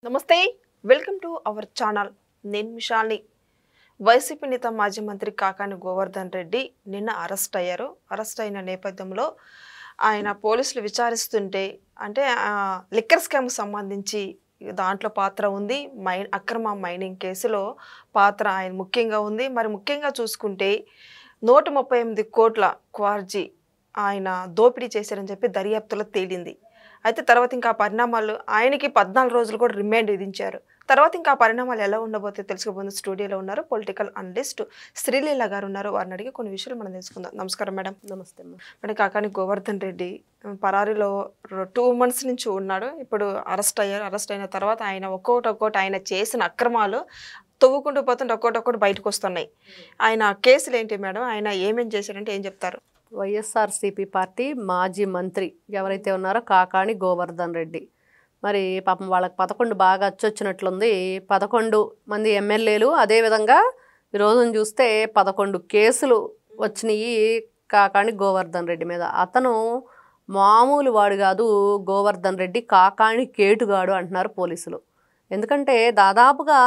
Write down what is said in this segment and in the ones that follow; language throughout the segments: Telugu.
నమస్తే వెల్కమ్ టు అవర్ ఛానల్ నేను మిషాల్ని వైసీపీ నేత మాజీ మంత్రి కాకాని గోవర్ధన్ రెడ్డి నిన్న అరెస్ట్ అయ్యారు. అరెస్ట్ అయిన నేపథ్యంలో ఆయన పోలీసులు విచారిస్తుంటే అంటే లిక్కర్ స్కామ్ సంబంధించి దాంట్లో పాత్ర ఉంది. అక్రమ మైనింగ్ కేసులో పాత్ర ఆయన ముఖ్యంగా ఉంది. మరి ముఖ్యంగా చూసుకుంటే 138 కోట్ల క్వార్జీ ఆయన దోపిడీ చేశారని చెప్పి దర్యాప్తులో తేలింది. అయితే తర్వాత ఇంకా పరిణామాలు ఆయనకి 14 రోజులు కూడా రిమాండ్ విధించారు. తర్వాత ఇంకా పరిణామాలు ఎలా ఉండబోతే తెలుసుకోబోతుంది. స్టూడియోలో ఉన్నారు పొలిటికల్ అనలిస్ట్ శ్రీలీల గారు ఉన్నారు. వారిని అడిగి కొన్ని విషయాలు మనం తెలుసుకుందాం. నమస్కారం మేడం. నమస్తే మేడం. కాకాని గోవర్ధన్ రెడ్డి పరారీలో 2 months నుంచి ఉన్నాడు. ఇప్పుడు అరెస్ట్ అయ్యారు. అరెస్ట్ అయిన తర్వాత ఆయన ఒక్కొక్కటి ఆయన చేసిన అక్రమాలు తవ్వుకుంటూ పోతుంటే ఒక్కొక్కటి బయటకు వస్తున్నాయి. ఆయన కేసులు ఏంటి మేడం? ఆయన ఏమేం చేశారంటే ఏం చెప్తారు? వైఎస్ఆర్సీపీ పార్టీ మాజీ మంత్రి ఎవరైతే ఉన్నారో కాకాని గోవర్ధన్ రెడ్డి, మరి పాపం వాళ్ళకి 11 బాగా అచ్చొచ్చినట్లుంది. 11 మంది ఎమ్మెల్యేలు, అదేవిధంగా ఈరోజున చూస్తే 11 కేసులు వచ్చినాయి కాకాని గోవర్ధన్ రెడ్డి మీద. అతను మామూలు వాడు కాదు, గోవర్ధన్ రెడ్డి కాకాని కేటుగాడు అంటున్నారు పోలీసులు. ఎందుకంటే దాదాపుగా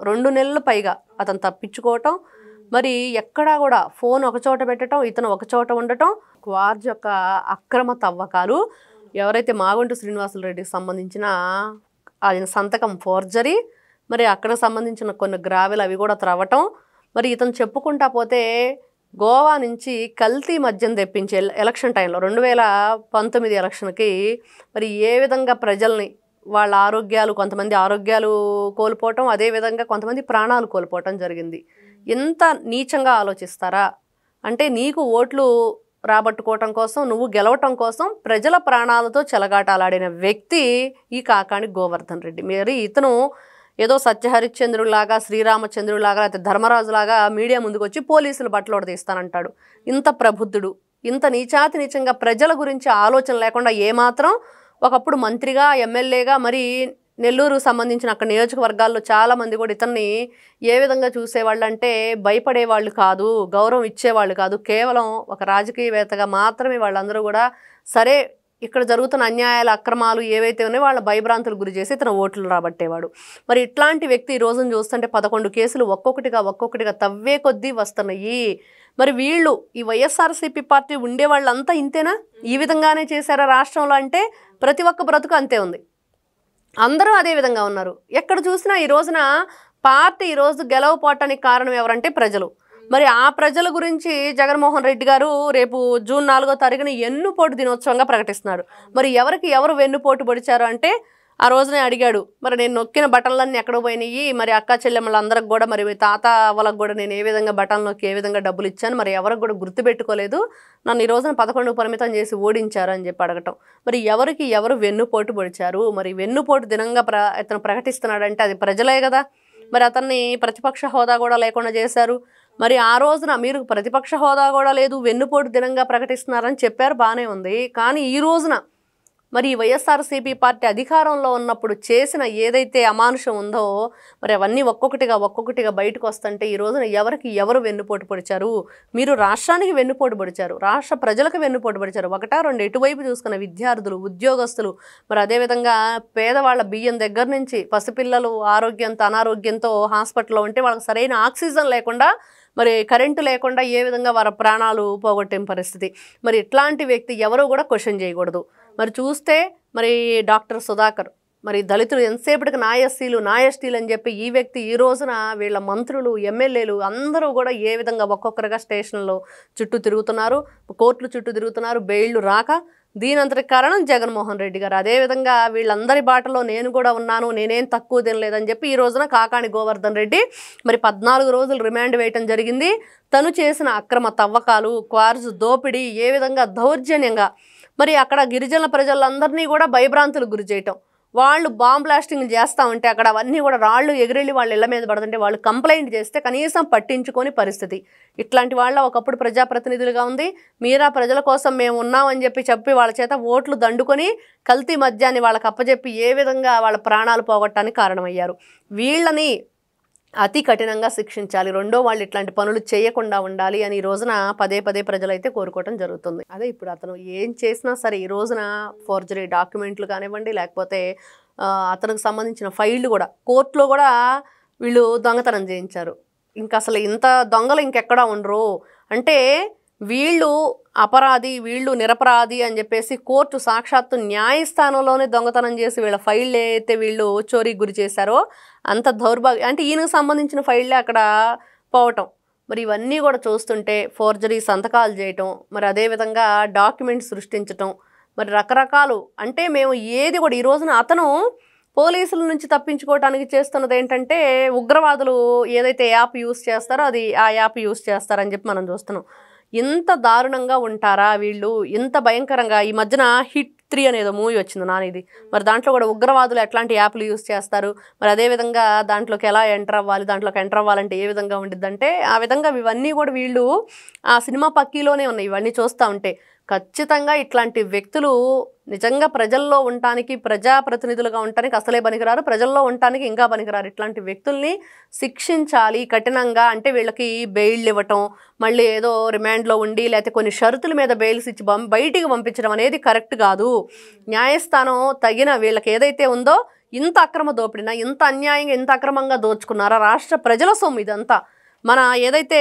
2 నెలల పైగా అతను తప్పించుకోవటం, మరి ఎక్కడా కూడా ఫోన్ ఒక చోట పెట్టడం, ఇతను ఒక చోట ఉండటం, క్వార్జ్ యొక్క అక్రమ తవ్వకాలు, ఎవరైతే మాగుంట శ్రీనివాసులు రెడ్డికి సంబంధించిన ఆయన సంతకం ఫోర్జరీ, మరి అక్కడ సంబంధించిన కొన్ని గ్రావెల్ అవి కూడా త్రవ్వటం, మరి ఇతను చెప్పుకుంటా పోతే గోవా నుంచి కల్తీ మద్యం తెప్పించే ఎలక్షన్ టైంలో 2019 ఎలక్షన్కి మరి ఏ విధంగా ప్రజల్ని వాళ్ళ ఆరోగ్యాలు, కొంతమంది ఆరోగ్యాలు కోల్పోవటం, అదేవిధంగా కొంతమంది ప్రాణాలు కోల్పోవటం జరిగింది. ఎంత నీచంగా ఆలోచిస్తారా అంటే, నీకు ఓట్లు రాబట్టుకోవటం కోసం, నువ్వు గెలవటం కోసం ప్రజల ప్రాణాలతో చెలగాటాలాడిన వ్యక్తి ఈ కాకాని గోవర్ధన్ రెడ్డి. మరి ఇతను ఏదో సత్యహరిశ్చంద్రులాగా, శ్రీరామచంద్రులాగా, లేకపోతే ధర్మరాజులాగా మీడియా ముందుకు వచ్చి పోలీసులు బట్టలు తీస్తానంటాడు. ఇంత ప్రబుద్ధుడు, ఇంత నీచాతి నీచంగా ప్రజల గురించి ఆలోచన లేకుండా ఏమాత్రం ఒకప్పుడు మంత్రిగా, ఎమ్మెల్యేగా, మరి నెల్లూరు సంబంధించిన అక్కడ నియోజకవర్గాల్లో చాలామంది కూడా ఇతన్ని ఏ విధంగా చూసేవాళ్ళు అంటే భయపడేవాళ్ళు కాదు, గౌరవం ఇచ్చేవాళ్ళు కాదు. కేవలం ఒక రాజకీయవేత్తగా మాత్రమే వాళ్ళందరూ కూడా సరే ఇక్కడ జరుగుతున్న అన్యాయాల, అక్రమాలు ఏవైతే ఉన్నాయో వాళ్ళ భయభ్రాంతులు గురి చేసి ఇతను ఓట్లు రాబట్టేవాడు. మరి ఇట్లాంటి వ్యక్తి ఈ రోజున చూస్తుంటే 11 కేసులు ఒక్కొక్కటిగా తవ్వే కొద్దీ వస్తున్నాయి. మరి వీళ్ళు ఈ వైఎస్ఆర్సీపీ పార్టీ ఉండే వాళ్ళంతా ఇంతేనా? ఈ విధంగానే చేశారా రాష్ట్రంలో అంటే ప్రతి ఒక్క బ్రతుకు అంతే ఉంది. అందరూ అదే విధంగా ఉన్నారు. ఎక్కడ చూసినా ఈ రోజున పార్టీ ఈరోజు గెలవపోవటానికి కారణం ఎవరంటే ప్రజలు. మరి ఆ ప్రజల గురించి జగన్మోహన్ రెడ్డి గారు రేపు జూన్ 4వ తారీఖున ఎన్నుపోటు దినోత్సవంగా ప్రకటిస్తున్నారు. మరి ఎవరు వెన్నుపోటు పొడిచారు అంటే ఆ రోజునే అడిగాడు, మరి నేను నొక్కిన బటన్లన్నీ ఎక్కడ పోయినాయి, మరి అక్క చెల్లెమ్మలందరికి కూడా, మరి తాత వాళ్ళకి కూడా నేను ఏ విధంగా బటన్ నొక్కి ఏ విధంగా డబ్బులు ఇచ్చాను, మరి ఎవరికి కూడా గుర్తుపెట్టుకోలేదు, నన్ను ఈ రోజున 11 పరిమితం చేసి ఓడించారు అని చెప్పి అడగటం. మరి ఎవరు వెన్నుపోటు పొడిచారు? మరి వెన్నుపోటు దినంగా ఇతను ప్రకటిస్తున్నాడంటే అది ప్రజలే కదా. మరి అతన్ని ప్రతిపక్ష హోదా కూడా లేకుండా చేశారు. మరి ఆ రోజున మీరు ప్రతిపక్ష హోదా కూడా లేదు, వెన్నుపోటు దినంగా ప్రకటిస్తున్నారని చెప్పారు, బాగానే ఉంది. కానీ ఈ రోజున మరి వైఎస్ఆర్సీపీ పార్టీ అధికారంలో ఉన్నప్పుడు చేసిన ఏదైతే అమానుషం ఉందో, మరి అవన్నీ ఒక్కొక్కటిగా బయటకు వస్తుంటే ఈ రోజున ఎవరు వెన్నుపోటు పొడిచారు? మీరు రాష్ట్రానికి వెన్నుపోటు పొడిచారు, రాష్ట్ర ప్రజలకు వెన్నుపోటు పొడిచారు. ఒకటా రెండు ఎటువైపు చూసుకున్న విద్యార్థులు, ఉద్యోగస్తులు, మరి అదేవిధంగా పేదవాళ్ళ బియ్యం దగ్గర నుంచి పసిపిల్లలు ఆరోగ్యంతో అనారోగ్యంతో హాస్పిటల్లో ఉంటే వాళ్ళకి సరైన ఆక్సిజన్ లేకుండా, మరి కరెంటు లేకుండా ఏ విధంగా వారి ప్రాణాలు పోగొట్టే పరిస్థితి. మరి ఇట్లాంటి వ్యక్తి ఎవరు కూడా క్వశ్చన్ చేయకూడదు. మరి చూస్తే మరి డాక్టర్ సుధాకర్, మరి దళితులు ఎంతసేపటికి నాయస్టీలు అని చెప్పి ఈ వ్యక్తి ఈ రోజున వీళ్ళ మంత్రులు, ఎమ్మెల్యేలు అందరూ కూడా ఏ విధంగా ఒక్కొక్కరుగా స్టేషన్లో చుట్టూ తిరుగుతున్నారు, కోర్టులు చుట్టూ తిరుగుతున్నారు, బెయిళ్లు రాక. దీనంతటి కారణం జగన్మోహన్ రెడ్డి గారు. అదేవిధంగా వీళ్ళందరి బాటలో నేను కూడా ఉన్నాను, నేనేం తక్కువ తినలేదని చెప్పి ఈ రోజున కాకాని గోవర్ధన్ రెడ్డి మరి 14 రోజులు రిమాండ్ వేయటం జరిగింది. తను చేసిన అక్రమ తవ్వకాలు, క్వార్జ్ దోపిడీ, ఏ విధంగా దౌర్జన్యంగా మరి అక్కడ గిరిజన ప్రజలందరినీ కూడా భయభ్రాంతులు గురి చేయటం, వాళ్ళు బాంబ్ బ్లాస్టింగ్ చేస్తూ ఉంటే అక్కడ అవన్నీ కూడా రాళ్ళు ఎగిరెళ్ళి వాళ్ళ ఇళ్ల మీద పడుతుంటే వాళ్ళు కంప్లైంట్ చేస్తే కనీసం పట్టించుకొని పరిస్థితి. ఇట్లాంటి వాళ్ళ ఒకప్పుడు ప్రజాప్రతినిధులుగా ఉంది. మీరా ప్రజల కోసం మేము ఉన్నామని చెప్పి వాళ్ళ చేత ఓట్లు దండుకొని కల్తీ మద్యాన్ని వాళ్ళకి అప్పచెప్పి ఏ విధంగా వాళ్ళ ప్రాణాలు పోగొట్టడానికి కారణమయ్యారు. వీళ్ళని అతి కఠినంగా శిక్షించాలి, రెండో వాళ్ళు ఇట్లాంటి పనులు చేయకుండా ఉండాలి అని ఈ రోజున పదే ప్రజలైతే కోరుకోవడం జరుగుతుంది. అదే ఇప్పుడు అతను ఏం చేసినా సరే ఈ రోజున ఫోర్జరీ డాక్యుమెంట్లు కానివ్వండి, లేకపోతే అతనికి సంబంధించిన ఫైళ్ళు కూడా కోర్టులో కూడా వీళ్ళు దొంగతనం చేయించారు. ఇంకా అసలు ఇంత దొంగలు ఇంకెక్కడా ఉండరు అంటే వీళ్ళు అపరాధి వీళ్ళు నిరపరాధి అని చెప్పేసి కోర్టు సాక్షాత్తు న్యాయస్థానంలోనే దొంగతనం చేసి వీళ్ళ ఫైళ్ళు అయితే వీళ్ళు చోరీకి గురి చేశారో అంత దౌర్భాగ్యం. అంటే ఈయనకు సంబంధించిన ఫైళ్ళే అక్కడ పోవటం. మరి ఇవన్నీ కూడా చూస్తుంటే ఫోర్జరీ సంతకాలు చేయటం, మరి అదేవిధంగా డాక్యుమెంట్స్ సృష్టించటం, మరి రకరకాలు అంటే మేము ఏది కూడా ఈ రోజున అతను పోలీసుల నుంచి తప్పించుకోవడానికి చేస్తున్నది ఏంటంటే ఉగ్రవాదులు ఏదైతే యాప్ యూస్ చేస్తారో అది ఆ యాప్ యూస్ చేస్తారని చెప్పి మనం చూస్తున్నాం. ఇంత దారుణంగా ఉంటారా వీళ్ళు, ఇంత భయంకరంగా. ఈ మధ్యన హిట్ 3 అనేదో మూవీ వచ్చింది నానిది. మరి దాంట్లో కూడా ఉగ్రవాదులు ఎట్లాంటి యాప్లు యూస్ చేస్తారు, మరి అదేవిధంగా దాంట్లోకి ఎలా ఎంటర్ అవ్వాలి, దాంట్లోకి ఎంటర్ అవ్వాలంటే ఏ విధంగా ఉండిద్దంటే ఆ విధంగా ఇవన్నీ కూడా వీళ్ళు ఆ సినిమా పక్కీలోనే ఉన్నాయి. ఇవన్నీ చూస్తూ ఉంటే ఖచ్చితంగా ఇట్లాంటి వ్యక్తులు నిజంగా ప్రజల్లో ఉండటానికి ప్రజాప్రతినిధులుగా ఉండటానికి అసలే పనికిరారు, ప్రజల్లో ఉండటానికి ఇంకా పనికిరారు. ఇట్లాంటి వ్యక్తుల్ని శిక్షించాలి కఠినంగా. అంటే వీళ్ళకి బెయిల్ ఇవ్వటం, మళ్ళీ ఏదో రిమాండ్లో ఉండి లేకపోతే కొన్ని షరతుల మీద బెయిల్స్ ఇచ్చి బయటికి పంపించడం అనేది కరెక్ట్ కాదు. న్యాయస్థానం తగిన వీళ్ళకి ఏదైతే ఉందో ఇంత అక్రమ దోపిడినా ఇంత అన్యాయంగా ఇంత అక్రమంగా దోచుకున్నారా, రాష్ట్ర ప్రజల సొమ్ము ఇదంతా, మన ఏదైతే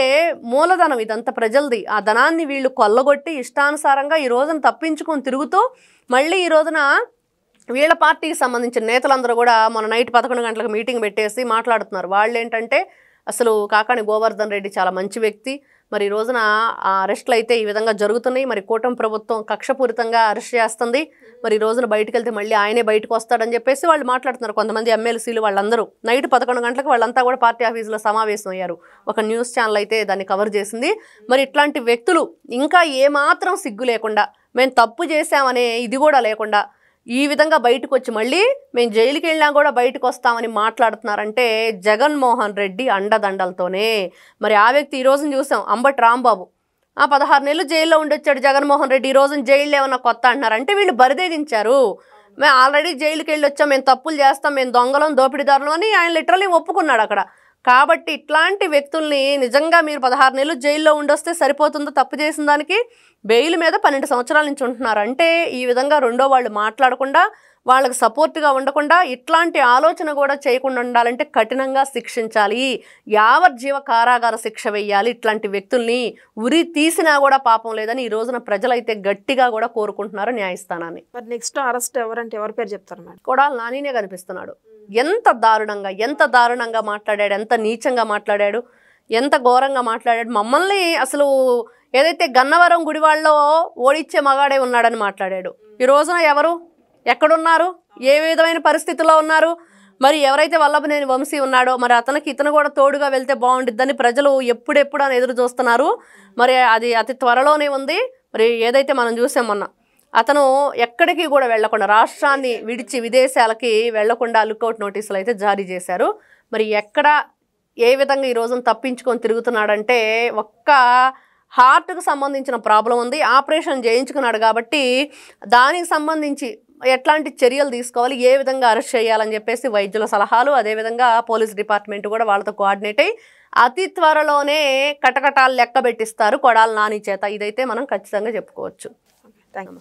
మూలధనం ఇదంతా ప్రజలది, ఆ ధనాన్ని వీళ్ళు కొల్లగొట్టి ఇష్టానుసారంగా ఈ రోజున తప్పించుకొని తిరుగుతూ మళ్ళీ ఈ రోజున వీళ్ళ పార్టీకి సంబంధించిన నేతలందరూ కూడా మొన్న నైట్ 11 గంటలకు మీటింగ్ పెట్టేసి మాట్లాడుతున్నారు. వాళ్ళు ఏంటంటే అసలు కాకాణి గోవర్ధన్ రెడ్డి చాలా మంచి వ్యక్తి, మరి ఈ రోజున ఆ అరెస్టులు అయితే ఈ విధంగా జరుగుతున్నాయి, మరి కూటమి ప్రభుత్వం కక్షపూరితంగా అరెస్ట్ చేస్తుంది, మరి ఈ రోజున బయటకు వెళ్తే మళ్ళీ ఆయనే బయటకు వస్తాడని చెప్పేసి వాళ్ళు మాట్లాడుతున్నారు. కొంతమంది ఎమ్మెల్సీలు వాళ్ళందరూ నైట్ 11 గంటలకు వాళ్ళంతా కూడా పార్టీ ఆఫీసులో సమావేశం అయ్యారు. ఒక న్యూస్ ఛానల్ అయితే దాన్ని కవర్ చేసింది. మరి ఇట్లాంటి వ్యక్తులు ఇంకా ఏమాత్రం సిగ్గు లేకుండా, మేము తప్పు చేశామనే ఇది కూడా లేకుండా ఈ విధంగా బయటకు వచ్చి మళ్ళీ మేము జైలుకి వెళ్ళినా కూడా బయటకు వస్తామని మాట్లాడుతున్నారంటే జగన్మోహన్ రెడ్డి అండదండలతోనే. మరి ఆ వ్యక్తి ఈ రోజున చూసాం అంబటి రాంబాబు 16 నెలలు జైల్లో ఉండొచ్చాడు జగన్మోహన్ రెడ్డి, ఈ రోజున జైల్లో ఏమన్నా కొత్త అంటున్నారంటే వీళ్ళు బరిదేగించారు. మేము ఆల్రెడీ జైలుకి వెళ్ళి వచ్చాం, మేము తప్పులు చేస్తాం, మేము దొంగలం దోపిడీదారులం అని ఆయన లిటరల్లీ ఒప్పుకున్నాడు అక్కడ. కాబట్టి ఇట్లాంటి వ్యక్తుల్ని నిజంగా మీరు 16 నెలలు జైల్లో ఉండొస్తే సరిపోతుందో, తప్పు చేసిన దానికి బెయిల్ మీద 12 సంవత్సరాల నుంచి ఉంటున్నారు. అంటే ఈ విధంగా రెండో వాళ్ళు మాట్లాడకుండా వాళ్ళకి సపోర్ట్గా ఉండకుండా ఇట్లాంటి ఆలోచన కూడా చేయకుండా ఉండాలంటే కఠినంగా శిక్షించాలి, యావజ్జీవ కారాగార శిక్ష వేయాలి. ఇట్లాంటి వ్యక్తుల్ని ఉరి తీసినా కూడా పాపం లేదని ఈ రోజున ప్రజలైతే గట్టిగా కూడా కోరుకుంటున్నారు న్యాయస్థానాన్ని. మరి నెక్స్ట్ అరెస్ట్ ఎవరంటే ఎవరి పేరు చెప్తారు మేడం? కొడాలి నానినే కనిపిస్తున్నాడు. ఎంత దారుణంగా మాట్లాడాడు, ఎంత నీచంగా మాట్లాడాడు, ఎంత ఘోరంగా మాట్లాడాడు. మమ్మల్ని అసలు ఏదైతే గన్నవరం గుడివాళ్ళలో ఓడిచ్చే మగాడే ఉన్నాడని మాట్లాడాడు. ఈ రోజున ఎవరు ఎక్కడున్నారు, ఏ విధమైన పరిస్థితుల్లో ఉన్నారు? మరి ఎవరైతే వల్లభనేని వంశీ ఉన్నాడో మరి ఇతను కూడా తోడుగా వెళ్తే బాగుండిద్దని ప్రజలు ఎప్పుడెప్పుడు అని ఎదురు చూస్తున్నారు. మరి అది అతి త్వరలోనే ఉంది. మరి ఏదైతే మనం చూసాం మొన్న అతను ఎక్కడికి కూడా వెళ్లకుండా రాష్ట్రాన్ని విడిచి విదేశాలకి వెళ్లకుండా లుక్అవుట్ నోటీసులు అయితే జారీ చేశారు. మరి ఎక్కడ ఏ విధంగా ఈ రోజున తప్పించుకొని తిరుగుతున్నాడంటే ఒక్క హార్ట్కి సంబంధించిన ప్రాబ్లం ఉంది, ఆపరేషన్ చేయించుకున్నాడు కాబట్టి దానికి సంబంధించి ఎట్లాంటి చర్యలు తీసుకోవాలి, ఏ విధంగా అరెస్ట్ చేయాలని చెప్పేసి వైద్యుల సలహాలు, అదేవిధంగా పోలీస్ డిపార్ట్మెంట్ కూడా వాళ్ళతో కోఆర్డినేట్ అయ్యి అతి త్వరలోనే కటకటాలు లెక్క పెట్టిస్తారు కొడాలి నాని చేత. ఇదైతే మనం ఖచ్చితంగా చెప్పుకోవచ్చు. Thank you.